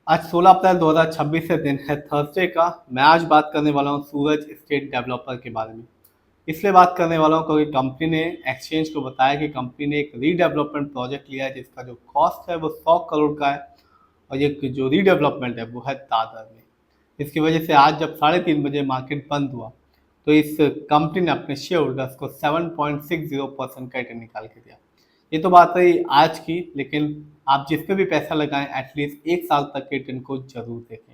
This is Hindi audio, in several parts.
आज 16 अप्रैल 2026 से दिन है थर्सडे का। मैं आज बात करने वाला हूँ सूरज स्टेट डेवलपर के बारे में। इसलिए बात करने वाला हूँ क्योंकि कंपनी ने एक्सचेंज को बताया कि कंपनी ने एक रीडेवलपमेंट प्रोजेक्ट लिया है जिसका जो कॉस्ट है वो 100 करोड़ का है। और ये जो रीडेवलपमेंट है वो है दादर में। इसकी वजह से आज जब 3:30 बजे मार्केट बंद हुआ तो इस कंपनी ने अपने शेयर होल्डर्स को 7.60% का रिटर्न निकाल के दिया। ये तो बात रही आज की, लेकिन आप जिस पे भी पैसा लगाएं एटलीस्ट 1 साल तक के रिटर्न को जरूर देखें।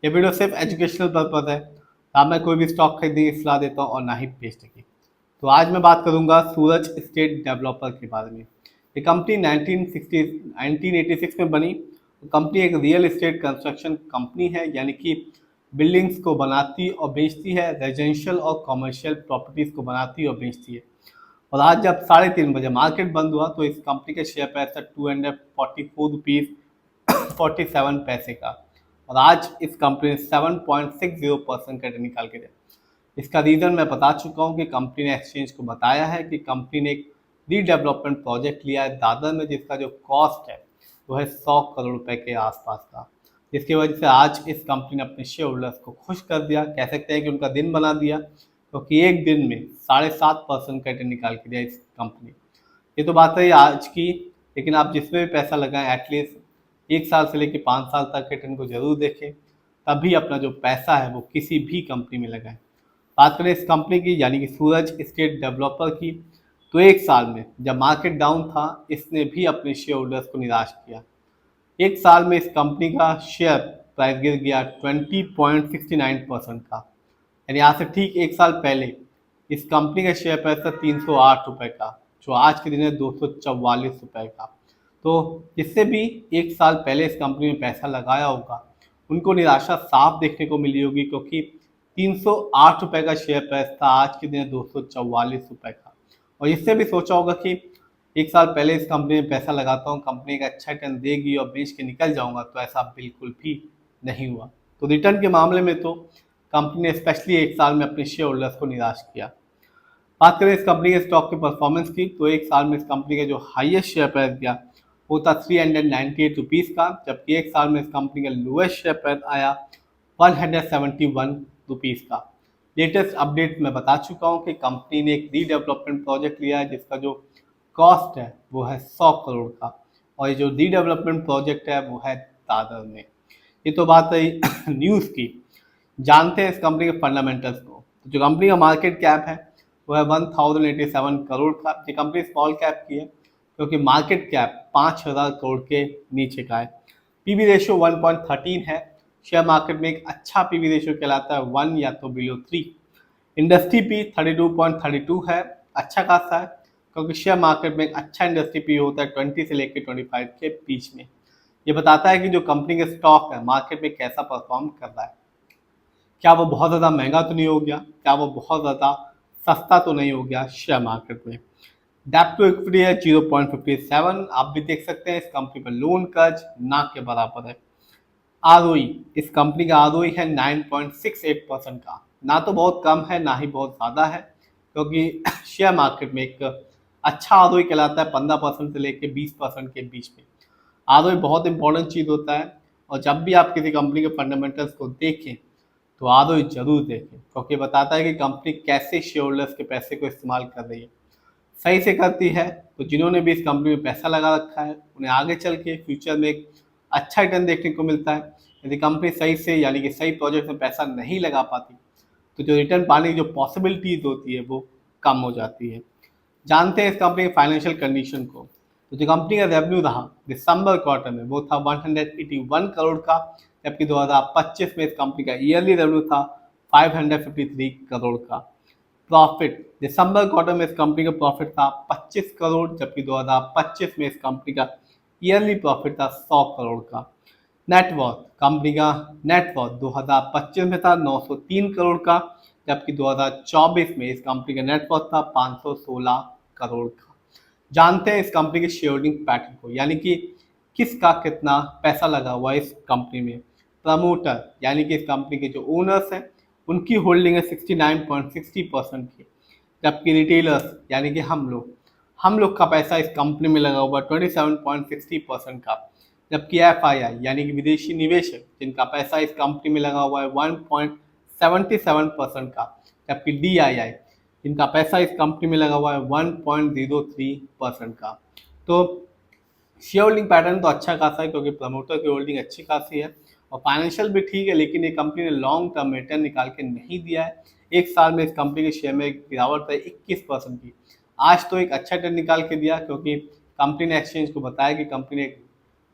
ये वीडियो सिर्फ एजुकेशनल पर्पज है। ना मैं कोई भी स्टॉक खरीदने की सलाह देता हूँ और ना ही बेचने की। तो आज मैं बात करूंगा सूरज स्टेट डेवलपर के बारे में। ये कंपनी 1986 में बनी। कंपनी एक रियल एस्टेट कंस्ट्रक्शन कंपनी है, यानी कि बिल्डिंग्स को बनाती और बेचती है, रेजिडेंशियल और कमर्शियल प्रॉपर्टीज को बनाती और बेचती है। और आज जब 3:30 बजे मार्केट बंद हुआ तो इस कंपनी के शेयर प्राइस था 244 रुपीज़ 47 पैसे का। और आज इस कंपनी ने 7.60% का रिटर्न निकाल के दिया। इसका रीज़न मैं बता चुका हूँ कि कंपनी ने एक्सचेंज को बताया है कि कंपनी ने एक रीडेवलपमेंट प्रोजेक्ट लिया है दादर में जिसका जो कॉस्ट है वो है 100 करोड़ रुपए के आसपास का। जिसकी वजह से आज इस कंपनी ने अपने शेयर होल्डर्स को खुश कर दिया, कह सकते हैं कि उनका दिन बना दिया, क्योंकि एक दिन में 7.5% का रिटर्न निकाल के दिया इस कंपनी। ये तो बात है आज की, लेकिन आप जिसमें भी पैसा लगाएं एटलीस्ट 1 साल से लेकर 5 साल तक के रिटर्न को जरूर देखें, तभी अपना जो पैसा है वो किसी भी कंपनी में लगाएं। बात करें इस कंपनी की यानी कि सूरज स्टेट डेवलपर की, तो 1 साल में जब मार्केट डाउन था इसने भी अपने शेयर होल्डर्स को निराश किया। 1 साल में इस कंपनी का शेयर प्राइस गिर गया 20.69% का। यानी आज से ठीक 1 साल पहले इस कंपनी का शेयर प्राइस था 308 रुपये का, जो आज के दिन है 244 रुपये का। तो जिससे भी 1 साल पहले इस कंपनी में पैसा लगाया होगा उनको निराशा साफ देखने को मिली होगी, क्योंकि 308 रुपये का शेयर प्राइस था, आज के दिन 244 रुपये का। और इससे भी सोचा होगा कि 1 साल पहले इस कंपनी में पैसा लगाता हूँ, कंपनी का अच्छा रिटर्न देगी और बेच के निकल जाऊंगा, तो ऐसा बिल्कुल भी नहीं हुआ। तो रिटर्न के मामले में तो कंपनी ने स्पेशली 1 साल में अपने शेयर होल्डर्स को निराश किया। बात करें इस कंपनी के स्टॉक के परफॉर्मेंस की, तो 1 साल में इस कंपनी का जो हाईएस्ट शेयर प्राइस गया वो था 398 रुपीज़ का, जबकि 1 साल में इस कंपनी का लोएस्ट शेयर प्राइस आया 171 रुपीज़ का। लेटेस्ट अपडेट मैं बता चुका हूँ कि कंपनी ने एक रीडेवलपमेंट प्रोजेक्ट लिया है जिसका जो कॉस्ट है वो है 100 करोड़ का। और ये जो रीडेवलपमेंट प्रोजेक्ट है वो है दादर में। ये तो बात रही न्यूज़ की। जानते हैं इस कंपनी के फंडामेंटल्स को। तो जो कंपनी का मार्केट कैप है वो है 1087 करोड़ का। ये कंपनी स्मॉल कैप की है क्योंकि मार्केट कैप 5000 करोड़ के नीचे का है। पीवी रेशियो 1.13 है। शेयर मार्केट में एक अच्छा पीवी रेशियो कहलाता है 1 या तो बिलो 3। इंडस्ट्री पी 32.32 है, अच्छा खासा है, क्योंकि शेयर मार्केट में एक अच्छा इंडस्ट्री पी होता है 20 से लेकर 25 के बीच में। ये बताता है कि जो कंपनी के स्टॉक है मार्केट में कैसा परफॉर्म कर रहा है। क्या वो बहुत ज़्यादा महंगा तो नहीं हो गया, क्या वो बहुत ज़्यादा सस्ता तो नहीं हो गया शेयर मार्केट में। डेप्ट टू इक्विटी है 0.57। आप भी देख सकते हैं इस कंपनी पर लोन कर्ज ना के बराबर है। आरओई, इस कंपनी का आरओई है 9.68% का, ना तो बहुत कम है ना ही बहुत ज़्यादा है, क्योंकि शेयर मार्केट में एक अच्छा आरओई कहलाता है 15% से लेकर 20% के बीच में। आरओई बहुत इंपॉर्टेंट चीज़ होता है, और जब भी आप किसी कंपनी के फंडामेंटल्स को देखें तो आरओई जरूर देखें, क्योंकि बताता है कि कंपनी कैसे शेयर होल्डर्स के पैसे को इस्तेमाल कर रही है। सही से करती है तो जिन्होंने भी इस कंपनी में पैसा लगा रखा है उन्हें आगे चल के फ्यूचर में एक अच्छा रिटर्न देखने को मिलता है। यदि कंपनी सही से यानी कि सही प्रोजेक्ट में पैसा नहीं लगा पाती तो जो रिटर्न पाने की जो पॉसिबिलिटीज होती है वो कम हो जाती है। जानते हैं इस कंपनी के फाइनेंशियल कंडीशन को। तो जो कंपनी का रेवेन्यू रहा दिसंबर क्वार्टर में वो था 181 करोड़ का, जबकि 2025 में इस कंपनी का ईयरली रेवेन्यू था 553 करोड़ का। प्रॉफिट दिसंबर क्वार्टर में इस कंपनी का प्रॉफिट था 25 करोड़, जबकि 2025 में इस कंपनी का ईयरली प्रॉफिट था 100 करोड़ का। नेटवर्थ, कंपनी का नेटवर्थ 2025 में था 903 करोड़ का, जबकि 2024 में इस कंपनी का नेटवर्थ था 516 करोड़ का। जानते हैं इस कंपनी के शेयर होल्डिंग पैटर्न को, यानी कि किसका कितना पैसा लगा हुआ है इस कंपनी में। प्रमोटर यानी कि इस कंपनी के जो ओनर्स हैं उनकी होल्डिंग है 69.60% की, जबकि रिटेलर्स यानी कि हम लोग का पैसा इस कंपनी में लगा हुआ 27.60% का। जबकि FII यानी कि विदेशी निवेशक जिनका पैसा इस कंपनी में लगा हुआ है 1.77% का, जबकि DII जिनका पैसा इस कंपनी में लगा हुआ है 1.03% का। तो शेयर होल्डिंग पैटर्न तो अच्छा खासा है क्योंकि प्रमोटर की होल्डिंग अच्छी खासी है और फाइनेंशियल भी ठीक है, लेकिन ये कंपनी ने लॉन्ग टर्म रिटर्न निकाल के नहीं दिया है। एक साल में इस कंपनी के शेयर में गिरावट है 21% की। आज तो एक अच्छा रिटर्न निकाल के दिया क्योंकि कंपनी ने एक्सचेंज को बताया कि कंपनी ने एक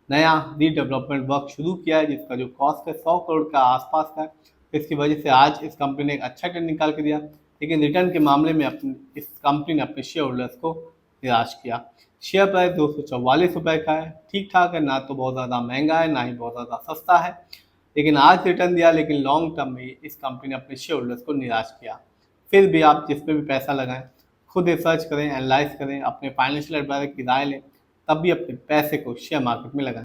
नया रीडेवलपमेंट वर्क शुरू किया है जिसका जो कॉस्ट है 100 करोड़ का आसपास का है। इसकी वजह से आज इस कंपनी ने एक अच्छा रिटर्न निकाल के दिया, लेकिन रिटर्न के मामले में इस कंपनी ने अपने शेयर होल्डर्स को निराश किया। शेयर प्राइस 244 रुपये का है, ठीक ठाक है, ना तो बहुत ज़्यादा महंगा है ना ही बहुत ज़्यादा सस्ता है, लेकिन आज रिटर्न दिया, लेकिन लॉन्ग टर्म में इस कंपनी ने अपने शेयर होल्डर्स को निराश किया। फिर भी आप जिसमें भी पैसा लगाएं, खुद रिसर्च करें, एनालाइज करें, अपने फाइनेंशियल एडवाइजर की राय लें, तब भी अपने पैसे को शेयर मार्केट में लगाएं।